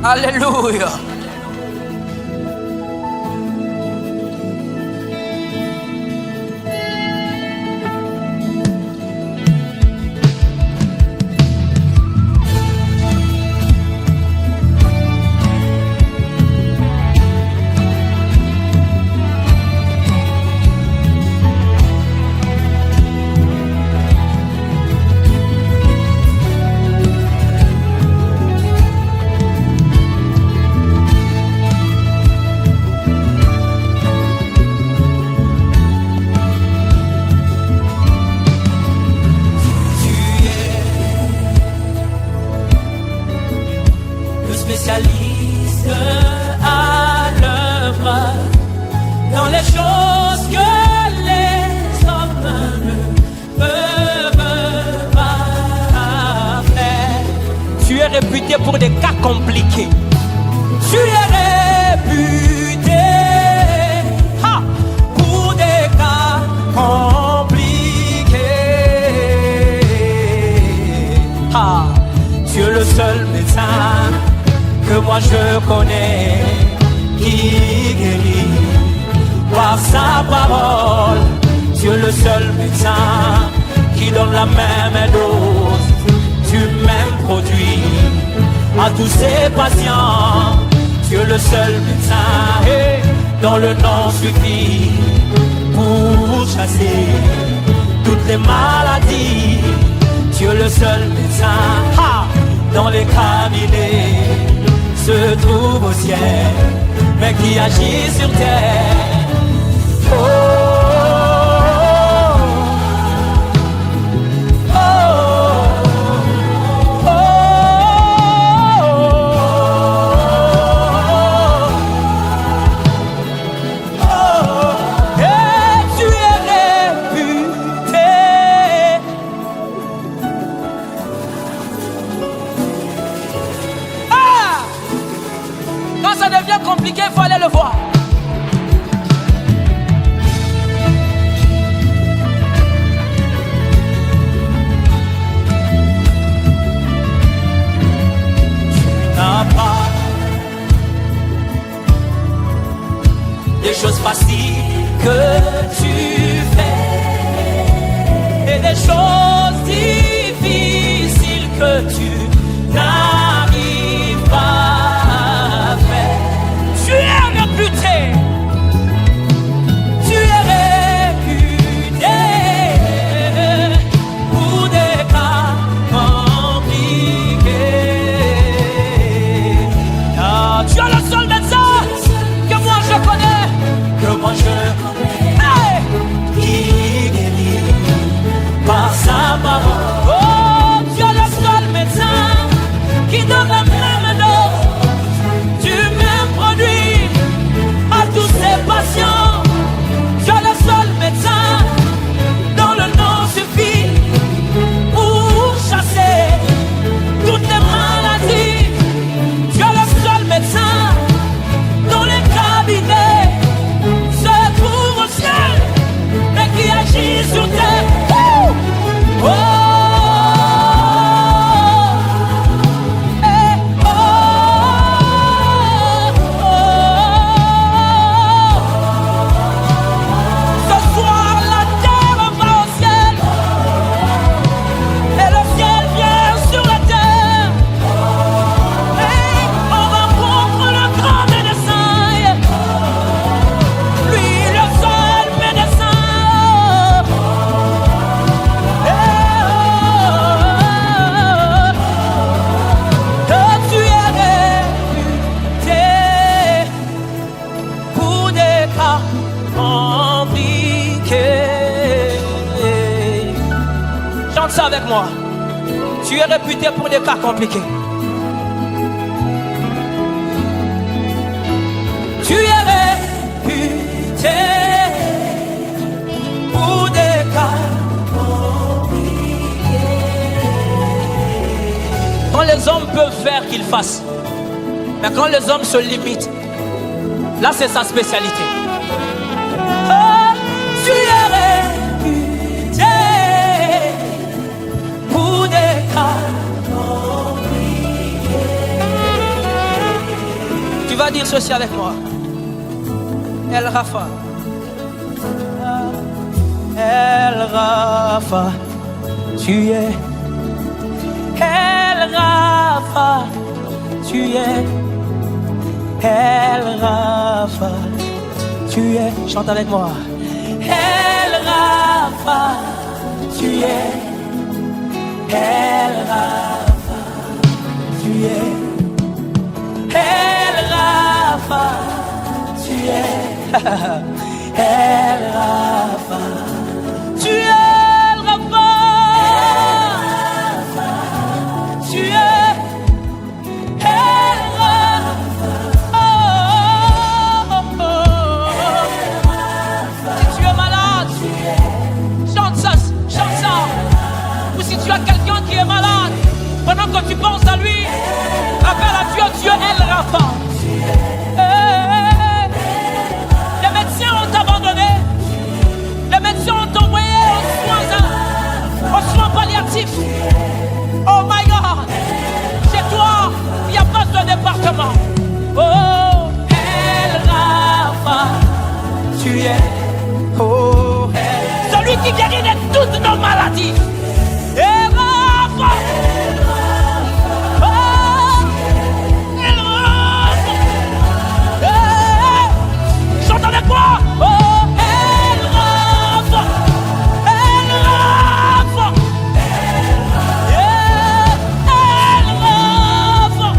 Alléluia. Spécialiste à l'œuvre dans les choses que les hommes ne peuvent pas faire. Tu es réputé pour des cas compliqués. Tu es réputé pour des cas compliqués. Tu es le seul médecin que moi je connais, qui guérit par sa parole. Tu es le seul médecin qui donne la même dose du même produit à tous ses patients. Tu es le seul médecin dont le nom suffit pour chasser toutes les maladies. Tu es le seul médecin dans les cabinets se trouve au ciel, mais qui agit sur terre. Oh, oh, oh, oh, oh. Et tu es réputé. Quand ça devient compliqué, il faut aller le voir. Tu n'as pas des choses faciles que tu fais et des choses difficiles que tu n'arrives pas. Tu es réputé. Tu es réputé pour des cas compliqués. Tu es le seul médecin que moi je connais. Hey! Qui guérit par sa parole. Oh, tu es le seul médecin qui donne la même dose du même produit à tous ses patients. Tu es le seul médecin dont le nom suffit pour chasser toutes les maladies. Tu es le seul médecin dont les cabinets se trouvent au ciel, mais qui agit sur terre. Oh, chante ça avec moi. Tu es réputé pour des cas compliqués. Tu es réputé pour des cas compliqués. Quand les hommes peuvent faire qu'ils fassent, mais quand les hommes se limitent, là c'est sa spécialité. Oh, tu es réputé pour des cas compliqués. vas dire ceci avec moi. El Rafa. El Rafa. Tu es. El Rafa. Tu es. El Rafa. Tu es. Chante avec moi. El Rafa. Tu es. El Rafa. Tu es. El Rafa, tu es El Rafa, tu es El Rafa, tu es El Rafa. Si tu es malade, chante ça, chante ça. Ou si tu as quelqu'un qui est malade, pendant que tu penses à lui, appelle à Dieu, Dieu El Rafa. Les médecins ont abandonné. Les médecins ont envoyé aux soins palliatifs. Oh my God. Chez toi, il n'y a pas de département. Oh, El Rafa, tu es. Oh, celui qui guérit de toutes nos maladies. El Rafa. Chante avec moi. Oh, El Rafa, El Rafa, El Rafa,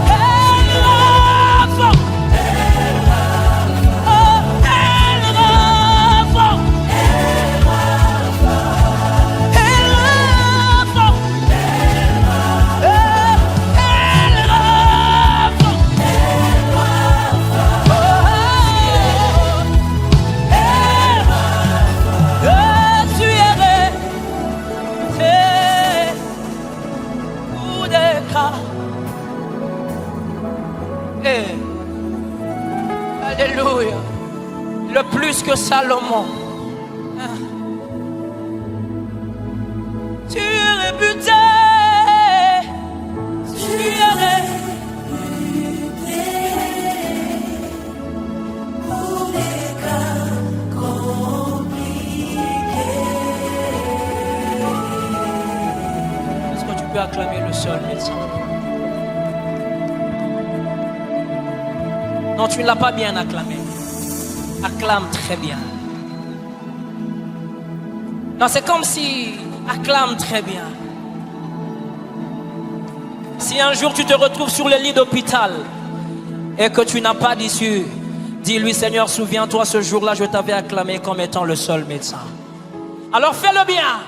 El Rafa, Alléluia. Le plus que Salomon. Tu es réputé. Tu es réputé pour les cas compliqués. Est-ce que tu peux acclamer le seul médecin? Non, tu ne l'as pas bien acclamé. Acclame très bien. Non, c'est comme si acclame très bien. Si un jour tu te retrouves sur le lit d'hôpital et que tu n'as pas d'issue, dis-lui, Seigneur, souviens-toi, ce jour-là, je t'avais acclamé comme étant le seul médecin. Alors fais-le bien.